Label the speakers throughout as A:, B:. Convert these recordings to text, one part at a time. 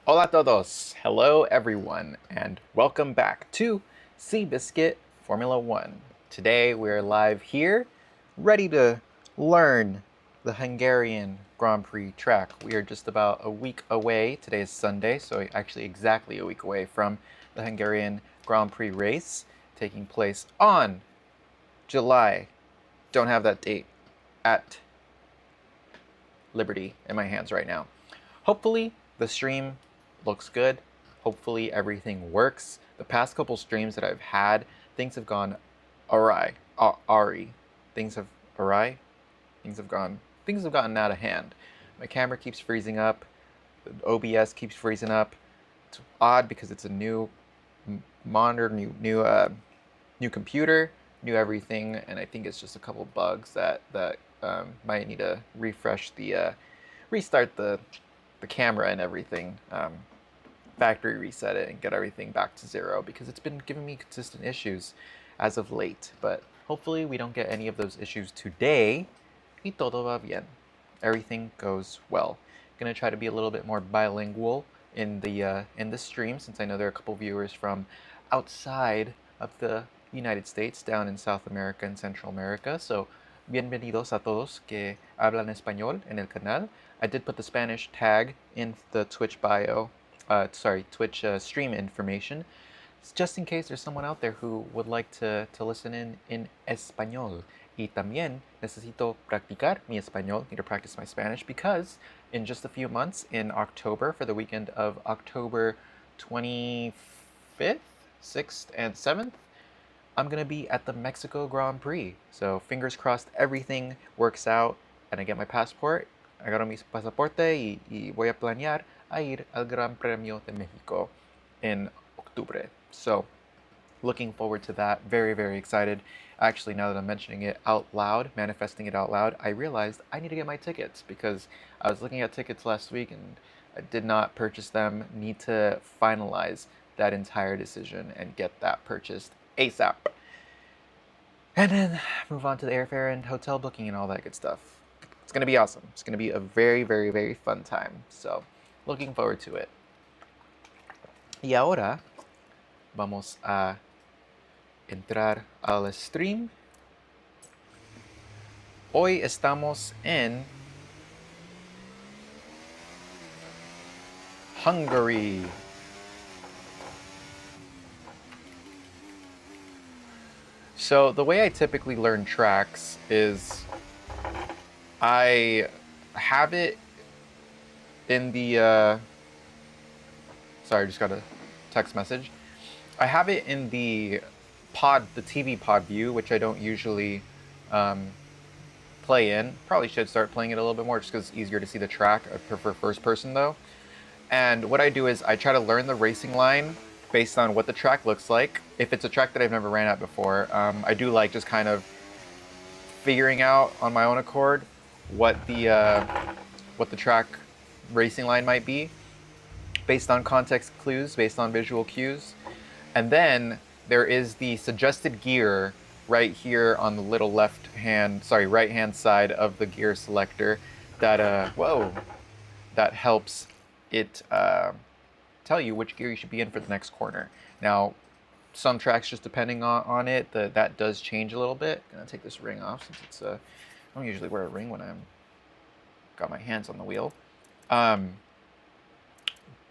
A: Hola todos! Hello everyone, and welcome back to Seabiscuit Formula One. Today we're live here, ready to learn the Hungarian Grand Prix track. We are just about a week away. Today is Sunday, so actually exactly a week away from the Hungarian Grand Prix race taking place on July. Don't have that date at Liberty in my hands right now. Hopefully the stream looks good. Hopefully everything works. The past couple streams that I've had, things have gone awry. Ari. Things have awry. Things have gotten out of hand. My camera keeps freezing up. The OBS keeps freezing up. It's odd because it's a new monitor, new computer, new everything, and I think it's just a couple bugs that might need to refresh restart the camera and everything, factory reset it and get everything back to zero because it's been giving me consistent issues as of late. But hopefully we don't get any of those issues today. Y todo va bien. Everything goes well. Gonna try to be a little bit more bilingual in the stream since I know there are a couple viewers from outside of the United States, down in South America and Central America. So bienvenidos a todos que hablan español en el canal. I did put the Spanish tag in the Twitch bio, Twitch stream information, just in case there's someone out there who would like to listen in español. Y también necesito practicar mi español, need to practice my Spanish, because in just a few months, in October, for the weekend of October 25th, 6th, and 7th, I'm going to be at the Mexico Grand Prix. So fingers crossed everything works out and I get my passport. Agarro mi pasaporte y voy a planear a ir al Gran Premio de México in octubre. So looking forward to that. Very, very excited. Actually, now that I'm mentioning it out loud, manifesting it out loud, I realized I need to get my tickets because I was looking at tickets last week and I did not purchase them. Need to finalize that entire decision and get that purchased ASAP. And then move on to the airfare and hotel booking and all that good stuff. It's going to be awesome. It's going to be a very, very, very fun time. So, looking forward to it. Y ahora vamos a entrar al stream. Hoy estamos en Hungary. So the way I typically learn tracks is I have it in the sorry, I just got a text message. I have it in the TV pod view, which I don't usually play in. Probably should start playing it a little bit more just because it's easier to see the track. I prefer first person though. And what I do is I try to learn the racing line based on what the track looks like. If it's a track that I've never ran at before, I do like just kind of figuring out on my own accord what the track racing line might be, based on context clues, based on visual cues. And then there is the suggested gear right here on the little right hand side of the gear selector that helps it tell you which gear you should be in for the next corner. Now, some tracks, just depending on it, that does change a little bit. I'm gonna take this ring off since it's I don't usually wear a ring when I'm got my hands on the wheel.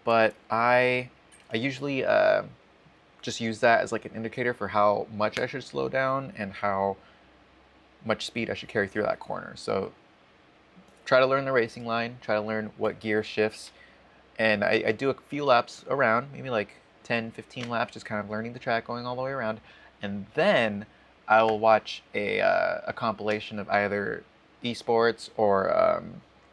A: But I usually just use that as like an indicator for how much I should slow down and how much speed I should carry through that corner. So try to learn the racing line, try to learn what gear shifts, and I do a few laps around, maybe like 10, 15 laps, just kind of learning the track, going all the way around, and then I will watch a compilation of either esports or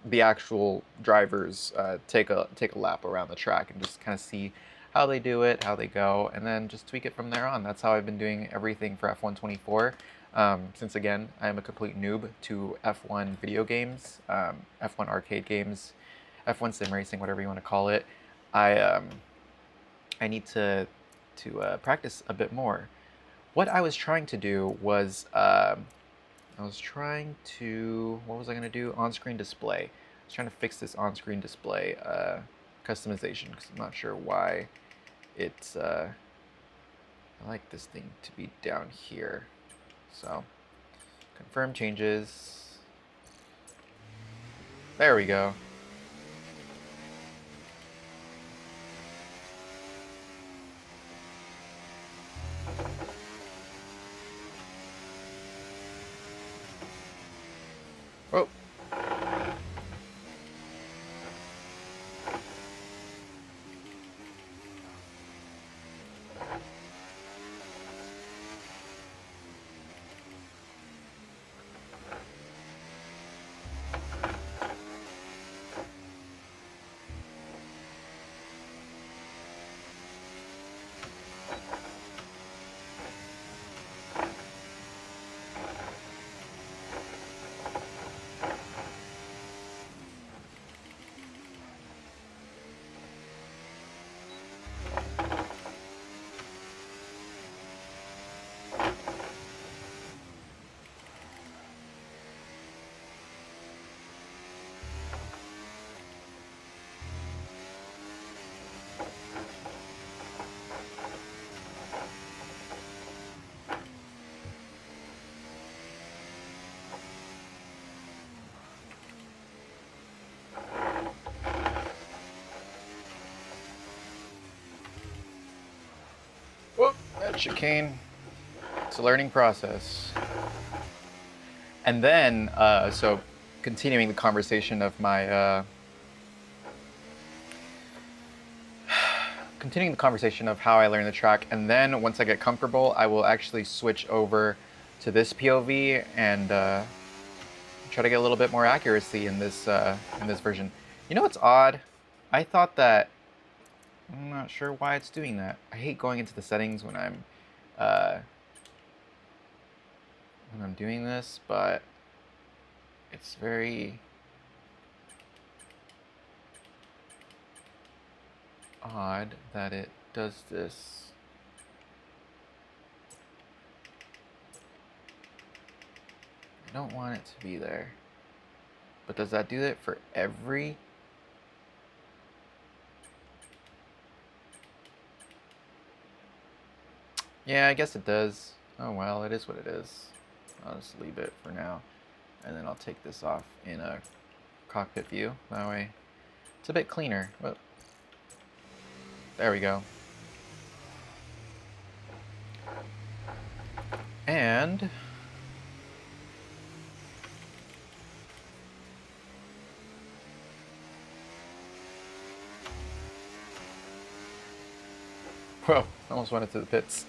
A: the actual drivers take a lap around the track and just kind of see how they do it, how they go, and then just tweak it from there on. That's how I've been doing everything for F124. Since again, I am a complete noob to F1 video games, F1 arcade games, F1 sim racing, whatever you want to call it. I need to practice a bit more. What I was trying to do was what was I going to do? On-screen display. I was trying to fix this on-screen display customization because I'm not sure why it's I like this thing to be down here. So confirm changes. There we go. Oh. Whoop, that chicane. It's a learning process. And then, so continuing the conversation of my, continuing the conversation of how I learn the track, and then once I get comfortable, I will actually switch over to this POV and try to get a little bit more accuracy in this version. You know what's odd? I thought that I'm not sure why it's doing that. I hate going into the settings when I'm doing this, but it's very odd that it does this. I don't want it to be there. But does that do it for every? Yeah, I guess it does. Oh well, it is what it is. I'll just leave it for now. And then I'll take this off in a cockpit view. That way it's a bit cleaner. Whoop. There we go. And whoa, almost went into the pits.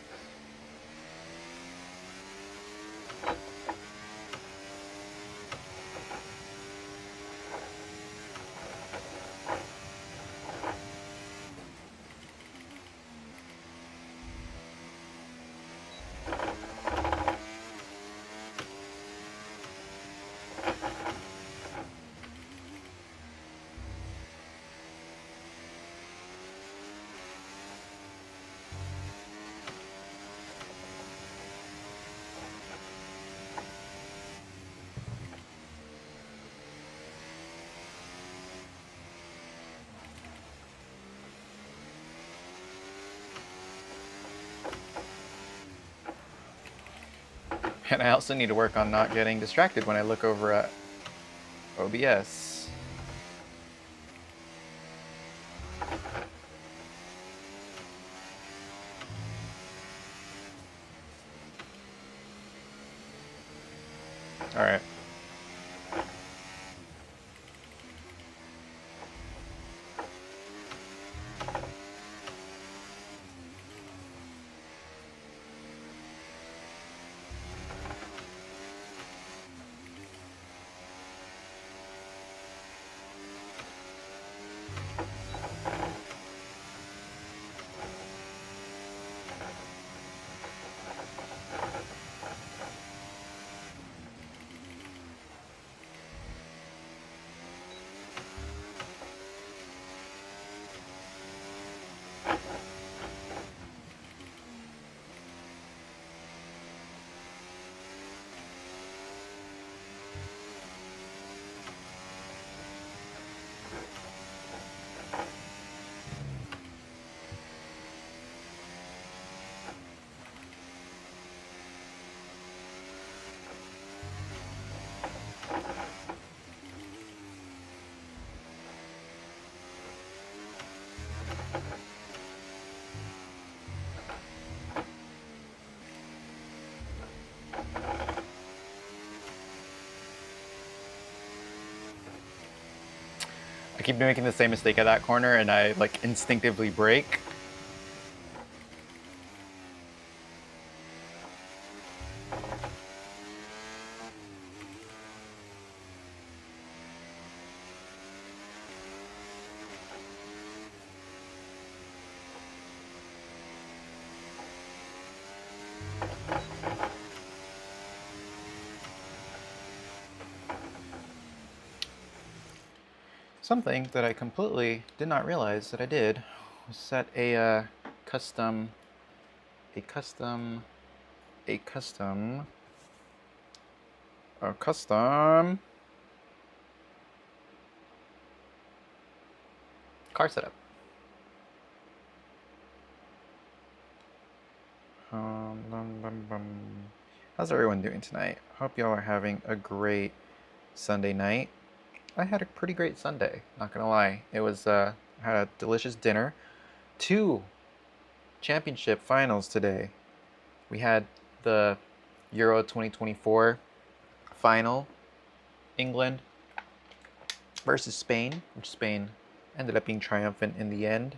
A: And I also need to work on not getting distracted when I look over at OBS. All right. keep making the same mistake at that corner and I like instinctively brake. Something that I completely did not realize that I did was set a custom car setup. How's everyone doing tonight? Hope y'all are having a great Sunday night. I had a pretty great Sunday, not gonna lie. It was I had a delicious dinner. 2 championship finals today. We had the Euro 2024 final, England versus Spain, which Spain ended up being triumphant in the end.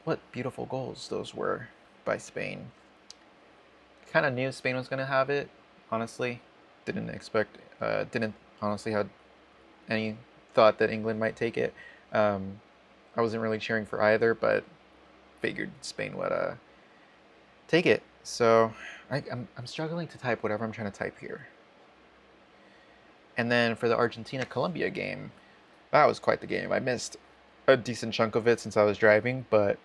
A: What beautiful goals those were by Spain. Kind of knew Spain was going to have it, honestly. Didn't honestly have any thought that England might take it. I wasn't really cheering for either, but figured Spain would take it. So I'm struggling to type whatever I'm trying to type here. And then for the Argentina-Colombia game, that was quite the game. I missed a decent chunk of it since I was driving, but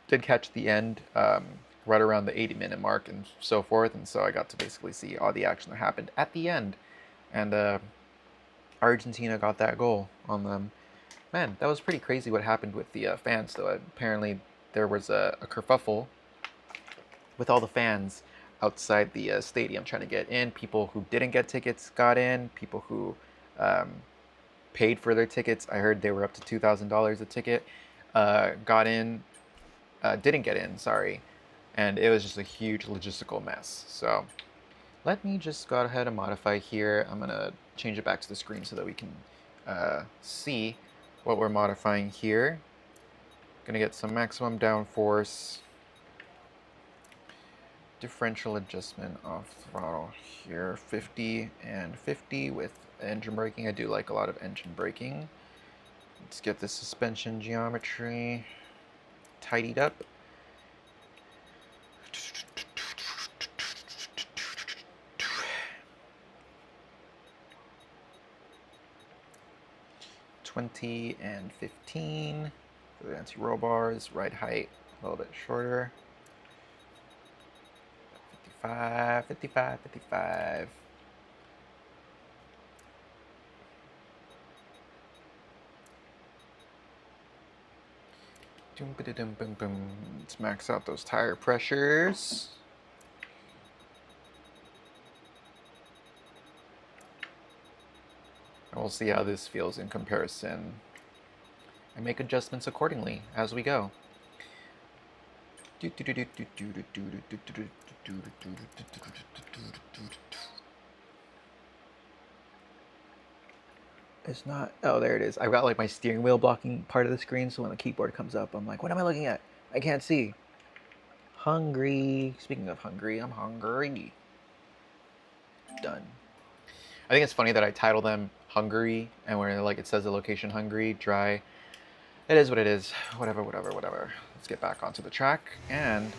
A: did catch the end right around the 80-minute mark and so forth. And so I got to basically see all the action that happened at the end. And Argentina got that goal on them. Man, that was pretty crazy what happened with the fans, though. Apparently there was a kerfuffle with all the fans outside the stadium trying to get in. People who didn't get tickets got in. People who paid for their tickets, I heard they were up to $2,000 a ticket, got in, didn't get in, sorry. And it was just a huge logistical mess. So let me just go ahead and modify here. I'm going to change it back to the screen so that we can see what we're modifying here. Going to get some maximum downforce. Differential adjustment of throttle here, 50 and 50 with engine braking. I do like a lot of engine braking. Let's get the suspension geometry tidied up. $20 and $15 for the anti-roll bars. Ride height a little bit shorter. 55, 55, 55. Let's max out those tire pressures. And we'll see how this feels in comparison and make adjustments accordingly as we go. It's not, oh, there it is. I've got like my steering wheel blocking part of the screen, so when the keyboard comes up, I'm like, what am I looking at? I can't see. Hungry. Speaking of hungry, I'm hungry. Done. I think it's funny that I title them Hungary, and where like it says the location Hungary, dry. It is what it is. Whatever, whatever, whatever. Let's get back onto the track and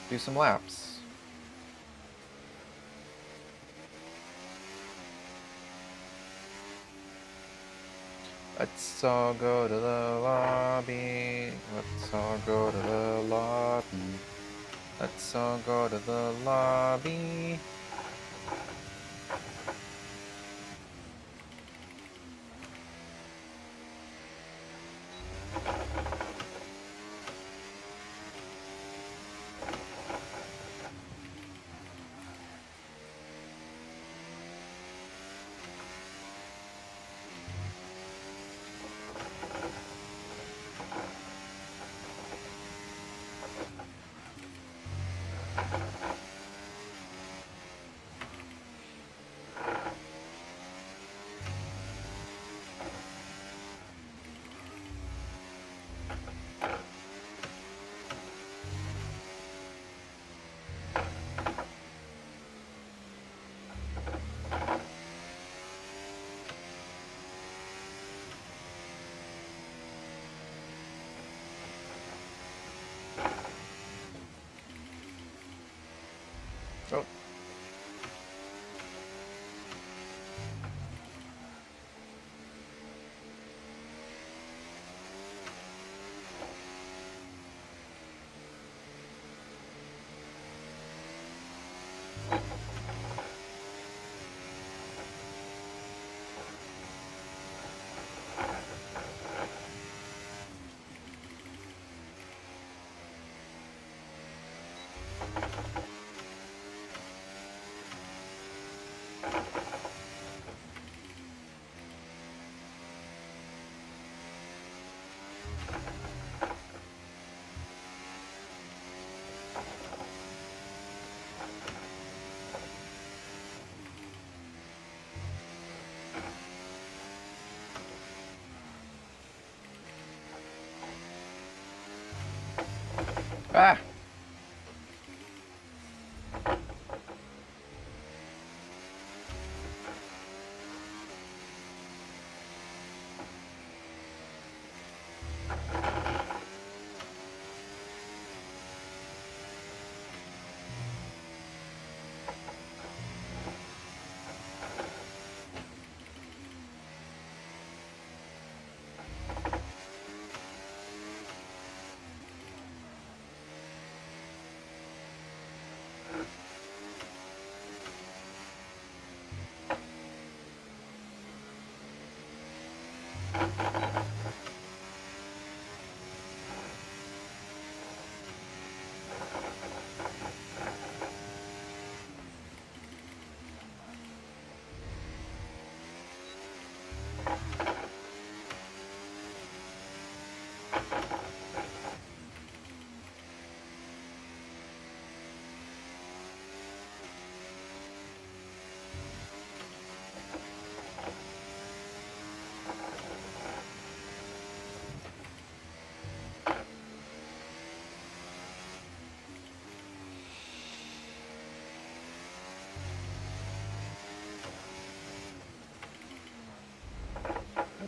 A: do some laps. Let's all go to the lobby. Let's all go to the lobby. Let's all go to the lobby. Ah!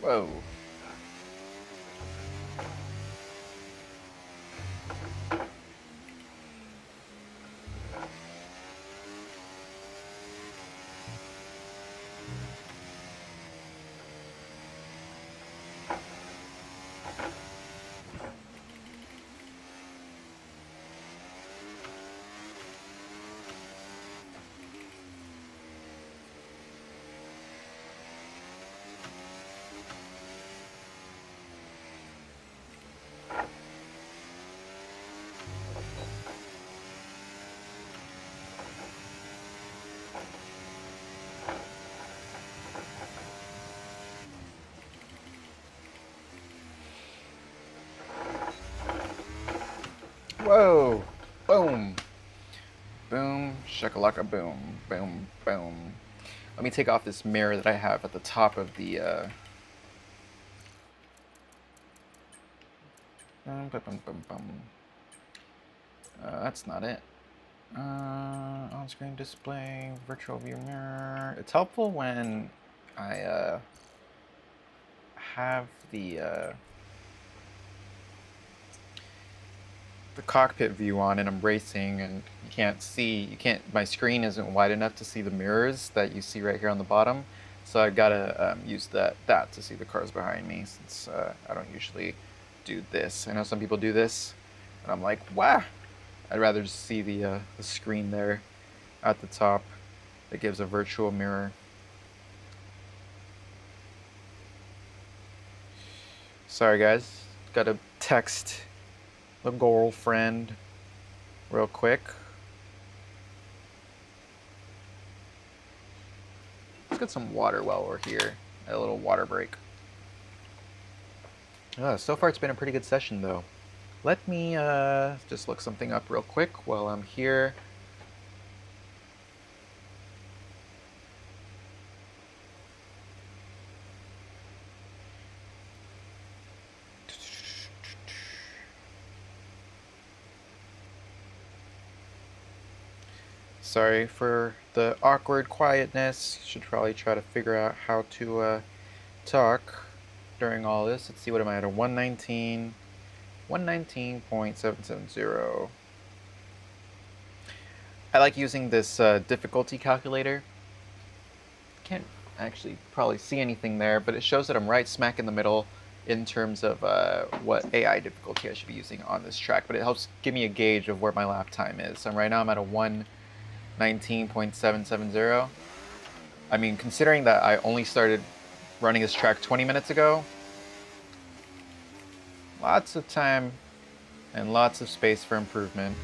A: Whoa. Whoa! Boom! Boom, shakalaka boom, boom, boom. Let me take off this mirror that I have at the top of the that's not it. On-screen display, virtual view mirror. It's helpful when I have the cockpit view on and I'm racing and my screen isn't wide enough to see the mirrors that you see right here on the bottom. So I've got to use that to see the cars behind me, since I don't usually do this. I know some people do this, and I'm like, wow. I'd rather just see the screen there at the top that gives a virtual mirror. Sorry guys, gotta text the girlfriend real quick. Let's get some water while we're here. A little water break. So far it's been a pretty good session though. Let me just look something up real quick while I'm here. Sorry for the awkward quietness. Should probably try to figure out how to talk during all this. Let's see, what am I at? A 119. 119.770. I like using this difficulty calculator. Can't actually probably see anything there, but it shows that I'm right smack in the middle in terms of what AI difficulty I should be using on this track, but it helps give me a gauge of where my lap time is. So right now I'm at a 119.770. I mean, considering that I only started running this track 20 minutes ago, lots of time and lots of space for improvement.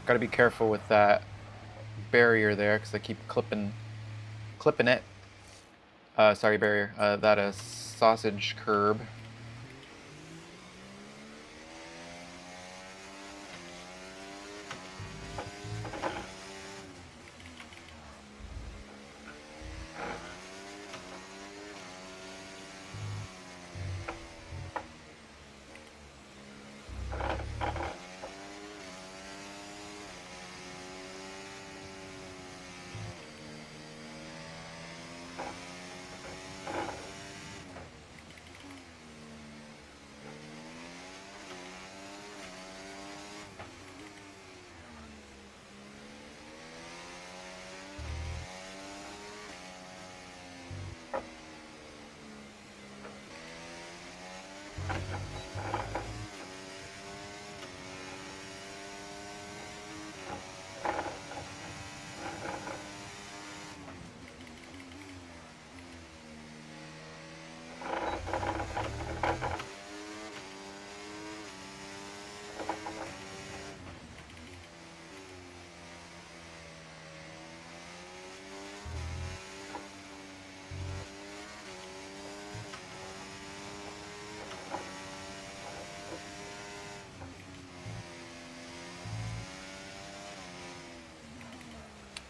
A: Got to be careful with that barrier there because I keep clipping it. Sorry, barrier. That a sausage curb.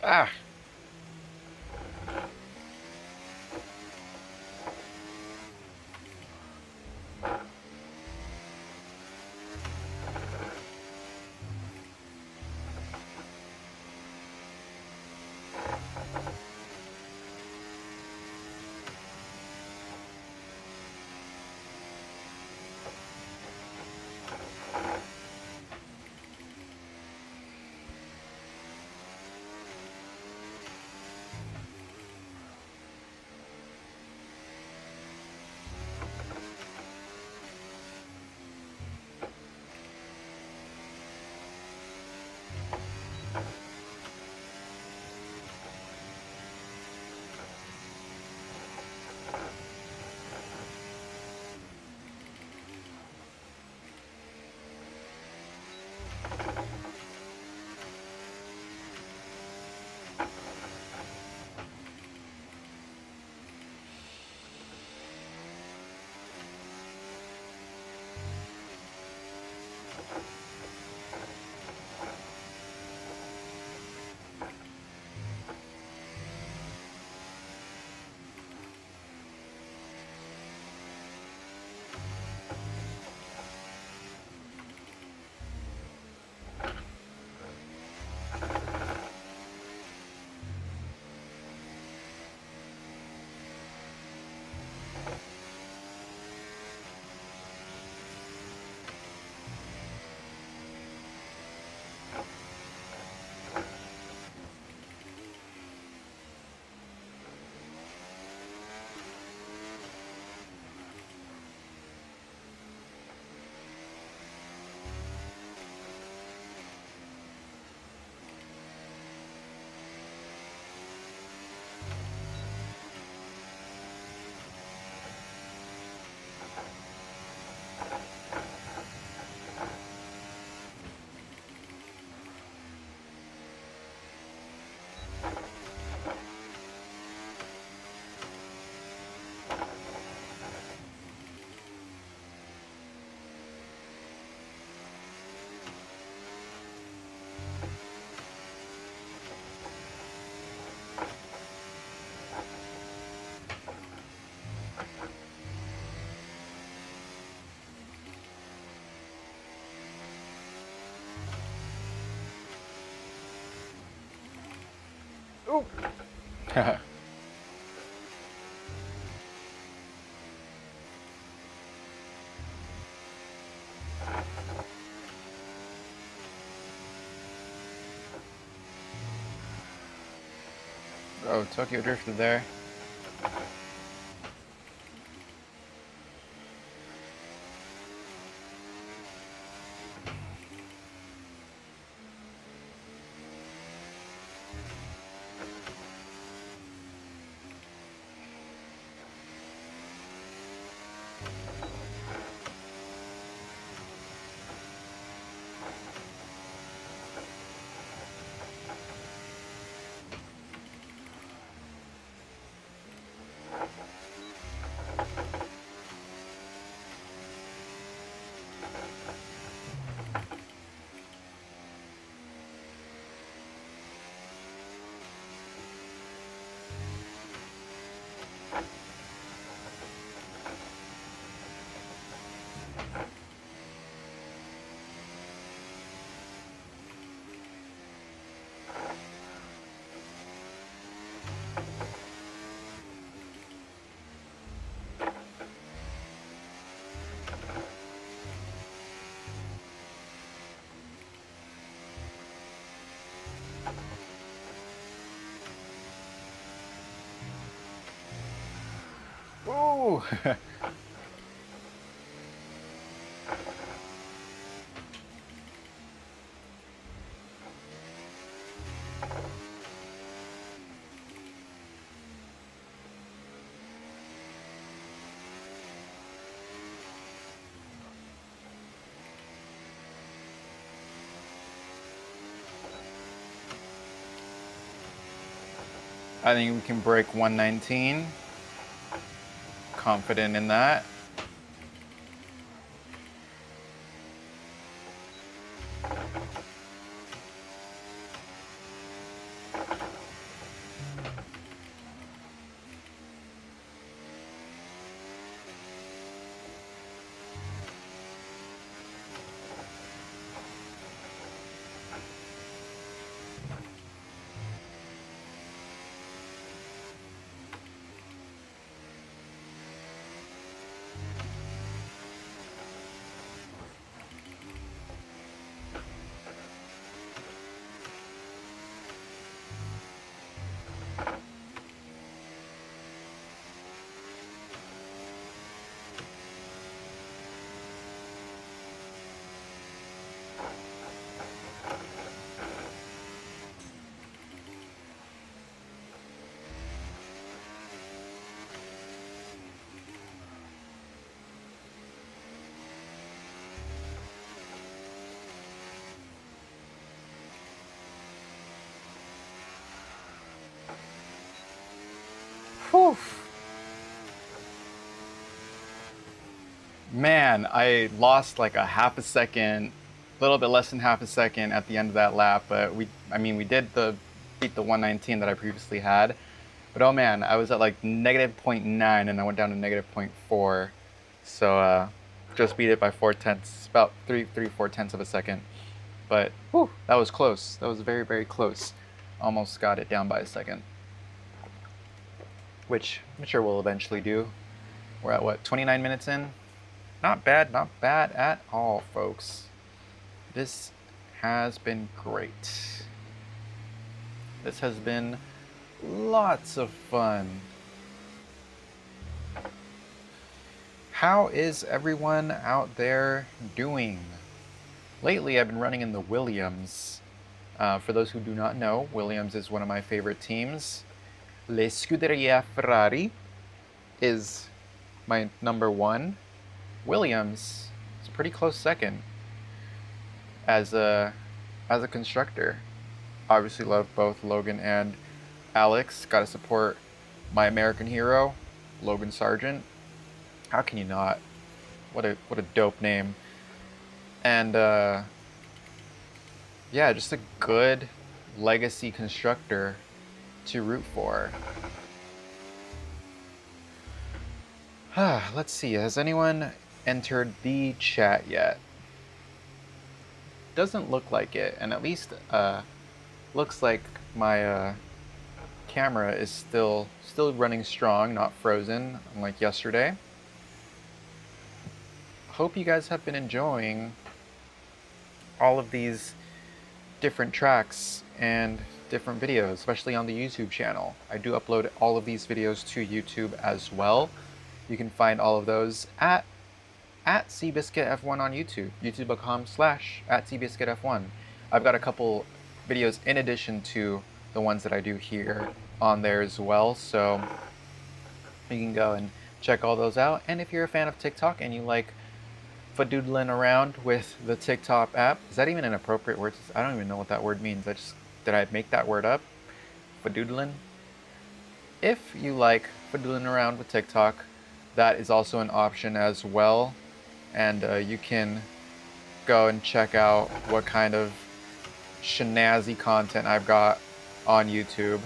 A: Ah. Ooh. Oh, Tokyo drifted there. Ooh. I think we can break 119. Confident in that. Whew. Man, I lost like a half a second, a little bit less than half a second at the end of that lap, but we did beat the 119 that I previously had. But oh man, I was at like negative 0.9 and I went down to negative 0.4. So just beat it by 4/10, about 4/10 of a second. But whew, that was close. That was very, very close. Almost got it down by a second. Which I'm sure we'll eventually do. We're at what, 29 minutes in? Not bad at all, folks. This has been great. This has been lots of fun. How is everyone out there doing? Lately, I've been running in the Williams. For those who do not know, Williams is one of my favorite teams. Le Scuderia Ferrari is my number one. Williams is a pretty close second as a constructor. Obviously love both Logan and Alex. Gotta support my American hero, Logan Sargent. How can you not? What a dope name. And yeah, just a good legacy constructor to root for. Let's see, has anyone entered the chat yet? Doesn't look like it, and at least looks like my camera is still running strong, not frozen like yesterday. Hope you guys have been enjoying all of these different tracks and different videos, especially on the YouTube channel. I do upload all of these videos to YouTube as well. You can find all of those at @CBiscuitF1 on YouTube, youtube.com/@CBiscuitF1. I've got a couple videos in addition to the ones that I do here on there as well, so you can go and check all those out. And if you're a fan of TikTok and you like fadoodling around with the TikTok app, is that even an appropriate word? I don't even know what that word means. Did I make that word up? Fadoodling? If you like fadoodling around with TikTok, that is also an option as well. And you can go and check out what kind of shenazzy content I've got on YouTube.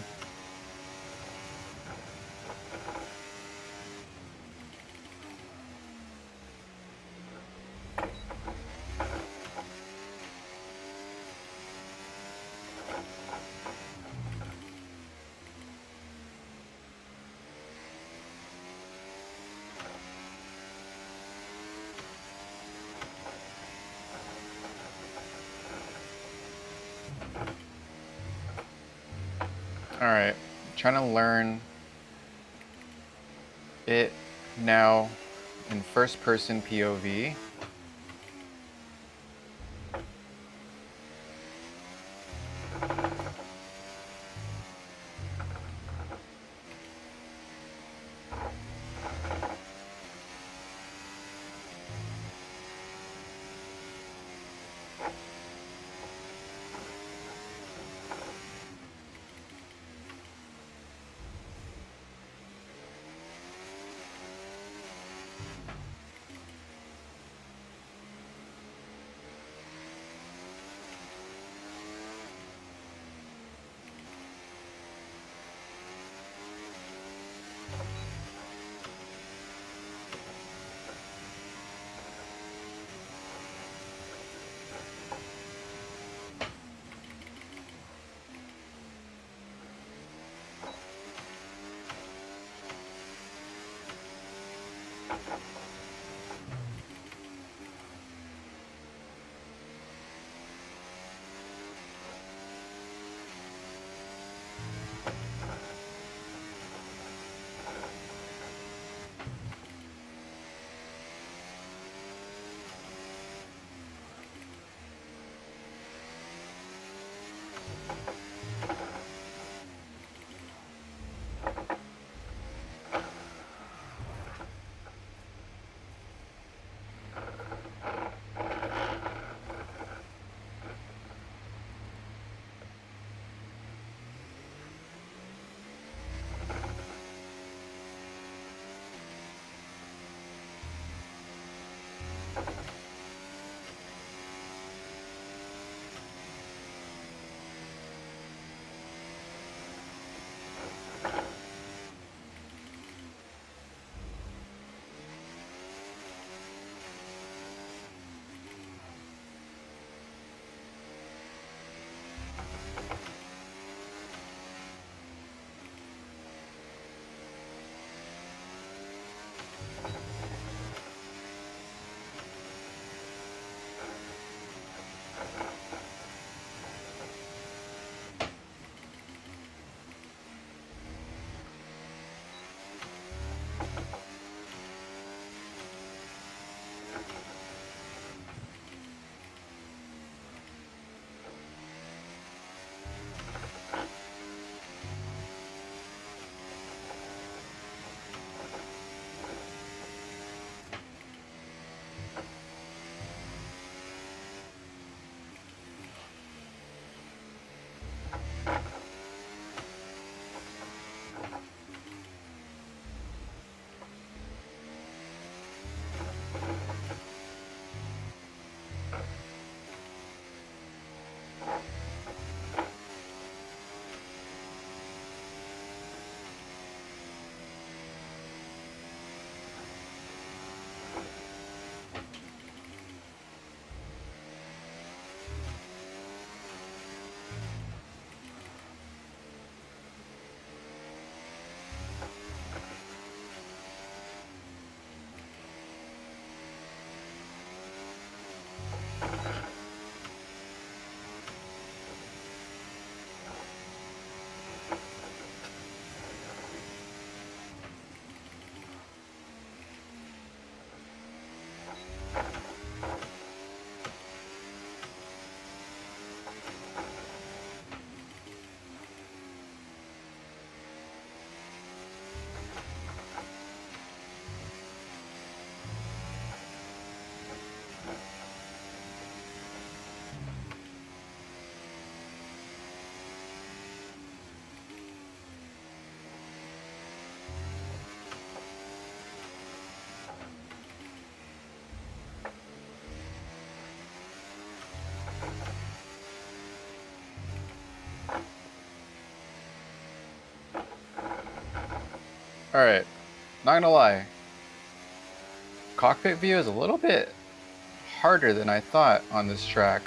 A: Alright, trying to learn it now in first person POV. Alright, not gonna lie. Cockpit view is a little bit harder than I thought on this track.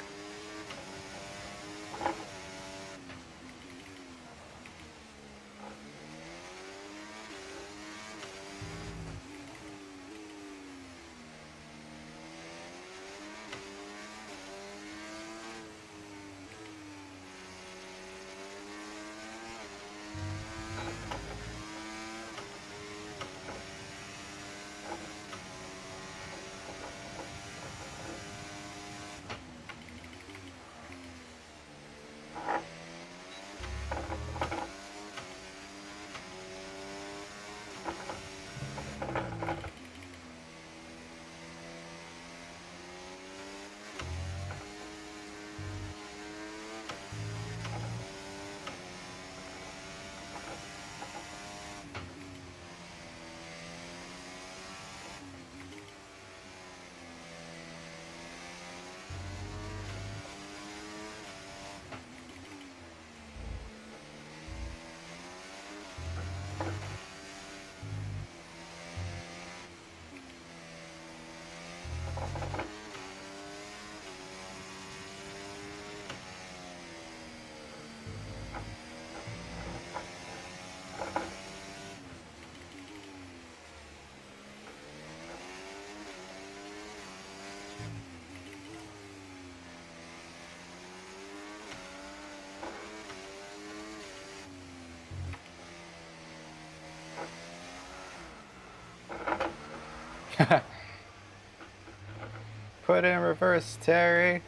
A: Put it in reverse, Terry.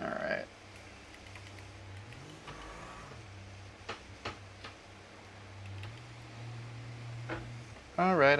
A: Alright. Alright.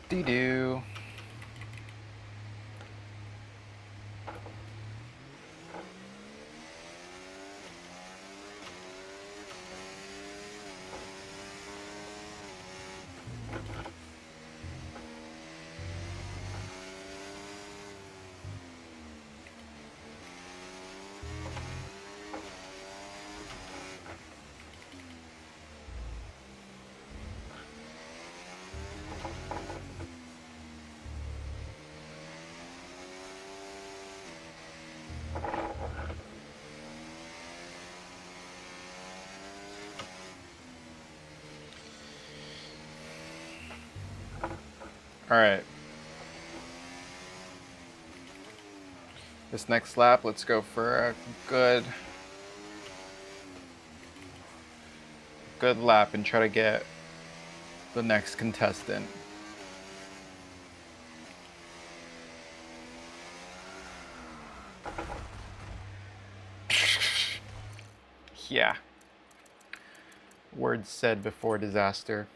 A: Whoop-de-doo. All right. This next lap, let's go for a good lap and try to get the next contestant. Yeah. Words said before disaster.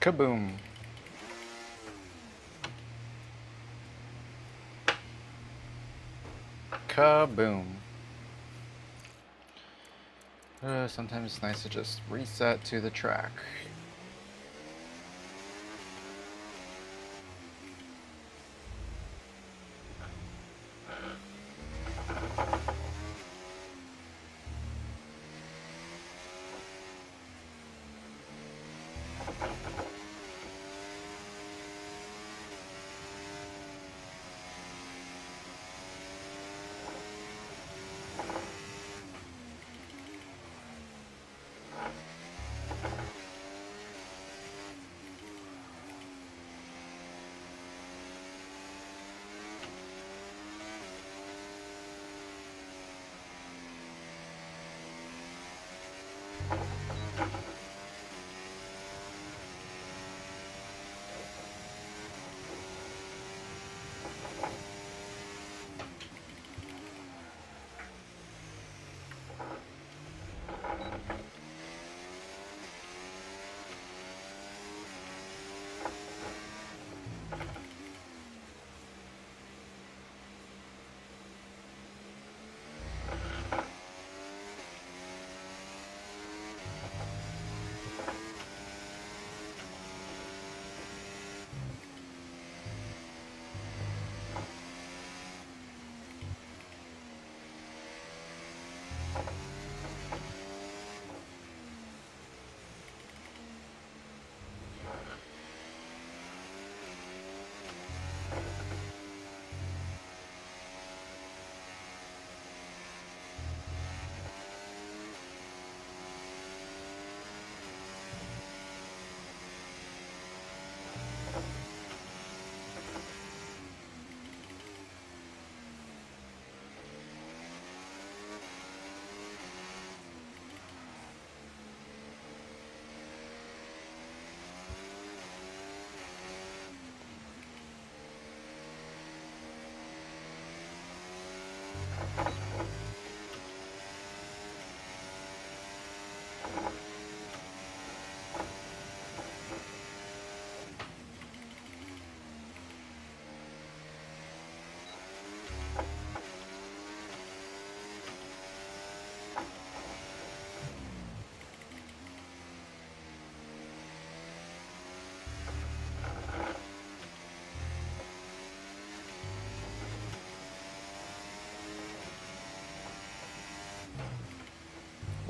A: Kaboom. Kaboom. Sometimes it's nice to just reset to the track.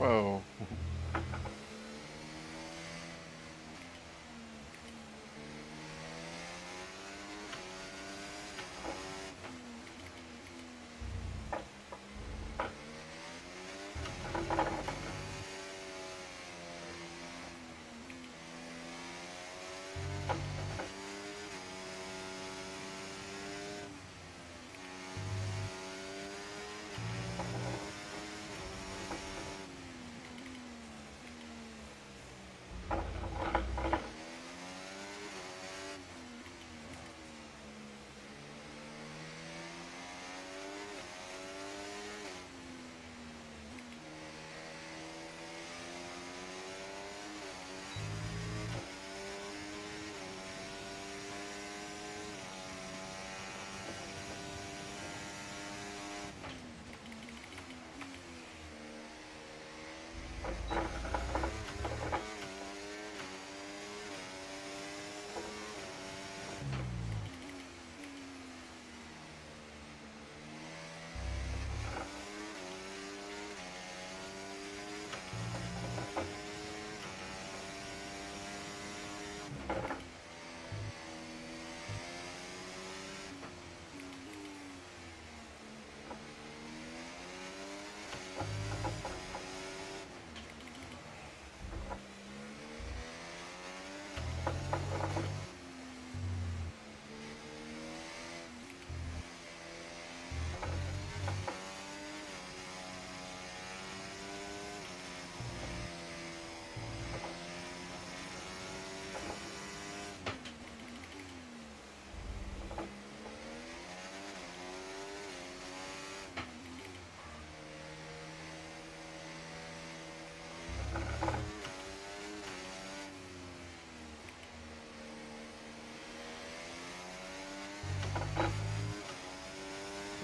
A: Whoa.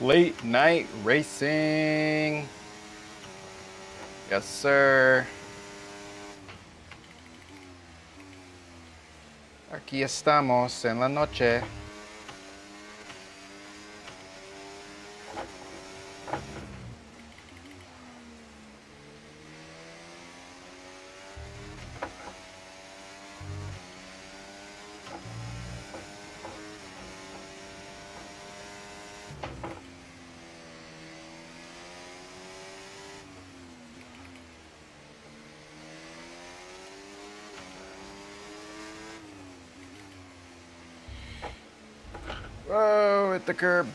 A: Late night racing. Yes, sir. Aquí estamos en la noche. Whoa, hit the curb.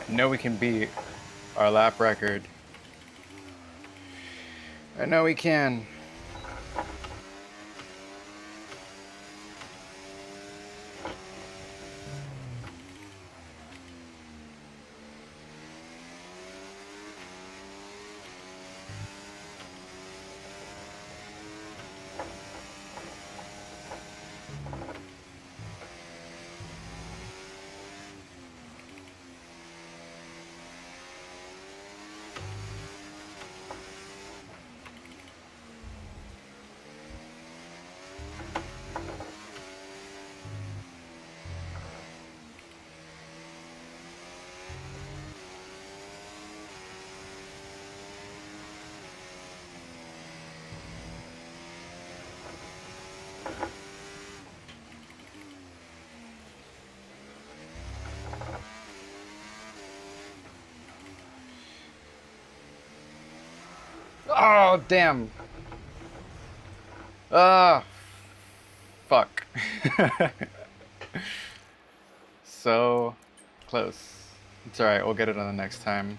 A: I know we can beat our lap record. I know we can.
B: Oh, damn. Ah, fuck. So close. It's alright, we'll get it on the next time.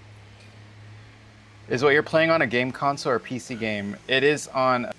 B: Is what you're playing on a game console or PC game? It is on.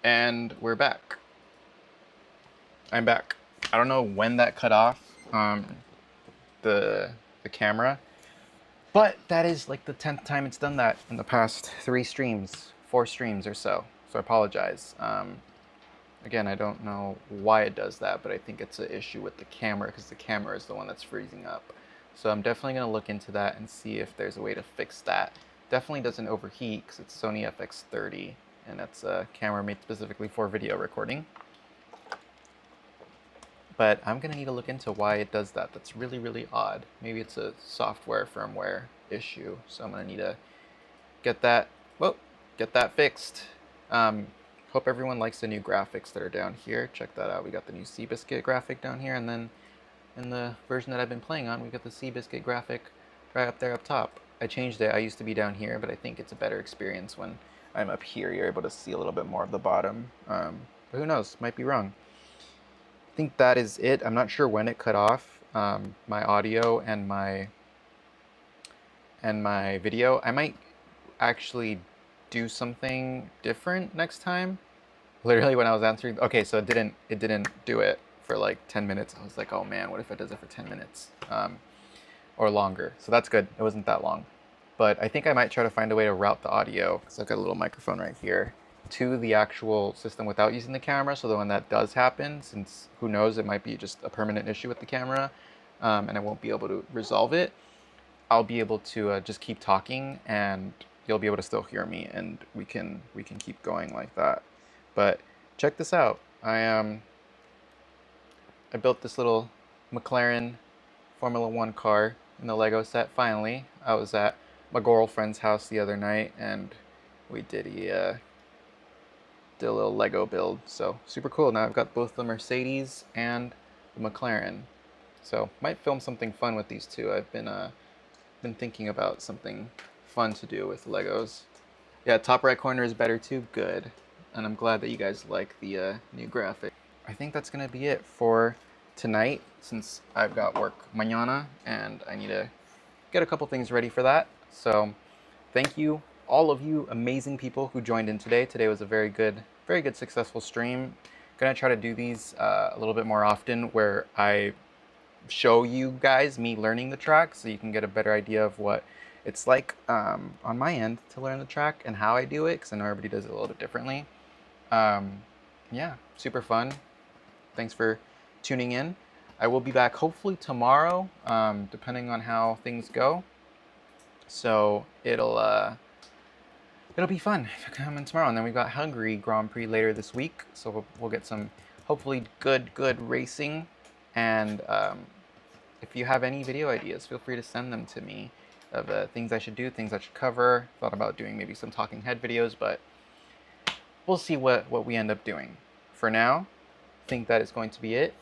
B: And we're back. I'm back. I don't know when that cut off the camera, but that is like the 10th time it's done that in the past 4 streams or so. So I apologize. Again, I don't know why it does that, but I think it's an issue with the camera because the camera is the one that's freezing up. So I'm definitely going to look into that and see if there's a way to fix that. Definitely doesn't overheat because it's Sony FX30 and that's a camera made specifically for video recording. But I'm going to need to look into why it does that. That's really, really odd. Maybe it's a software firmware issue. So I'm going to need to get that fixed. Hope everyone likes the new graphics that are down here. Check that out. We got the new Seabiscuit graphic down here, and then in the version that I've been playing on, we got the Seabiscuit graphic right up there up top. I changed it. I used to be down here, but I think it's a better experience when I'm up here. You're able to see a little bit more of the bottom. But who knows? Might be wrong. I think that is it. I'm not sure when it cut off my audio and my video. I might actually do something different next time. Literally when I was answering, okay, so it didn't do it for like 10 minutes. I was like, oh man, what if it does it for 10 minutes or longer? So that's good. It wasn't that long. But I think I might try to find a way to route the audio, because I've got a little microphone right here, to the actual system without using the camera, so that when that does happen, since who knows, it might be just a permanent issue with the camera and I won't be able to resolve it, I'll be able to just keep talking and you'll be able to still hear me, and we can keep going like that. But check this out. I built this little McLaren Formula One car in the Lego set. Finally, I was at my girlfriend's house the other night, and we did a little Lego build. So super cool. Now I've got both the Mercedes and the McLaren. So might film something fun with these two. I've been thinking about something fun to do with Legos. Yeah, top right corner is better too. Good. And I'm glad that you guys like the new graphic. I think that's gonna be it for tonight, since I've got work mañana and I need to get a couple things ready for that. So thank you, all of you amazing people who joined in today. Today was a very good, successful stream. Gonna try to do these a little bit more often, where I show you guys me learning the track, so you can get a better idea of what it's like on my end to learn the track and how I do it, because I know everybody does it a little bit differently. Yeah, super fun. Thanks for tuning in. I will be back hopefully tomorrow, depending on how things go. So it'll be fun if I come in tomorrow. And then we've got Hungary Grand Prix later this week, so we'll get some hopefully good racing. And if you have any video ideas, feel free to send them to me of things I should do, things I should cover. Thought about doing maybe some talking head videos, but we'll see what we end up doing. For now, I think that is going to be it.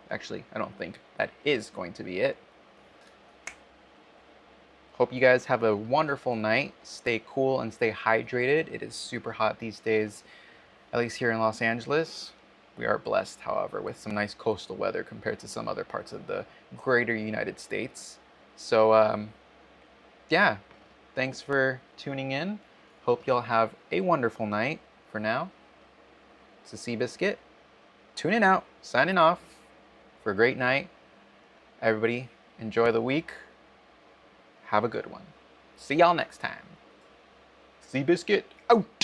B: Actually, I don't think that is going to be it. Hope you guys have a wonderful night. Stay cool and stay hydrated. It is super hot these days, at least here in Los Angeles. We are blessed, however, with some nice coastal weather compared to some other parts of the greater United States. So, yeah, thanks for tuning in. Hope y'all have a wonderful night. For now, it's a Seabiscuit. Tuning out, signing off for a great night. Everybody, enjoy the week. Have a good one. See y'all next time. Seabiscuit out.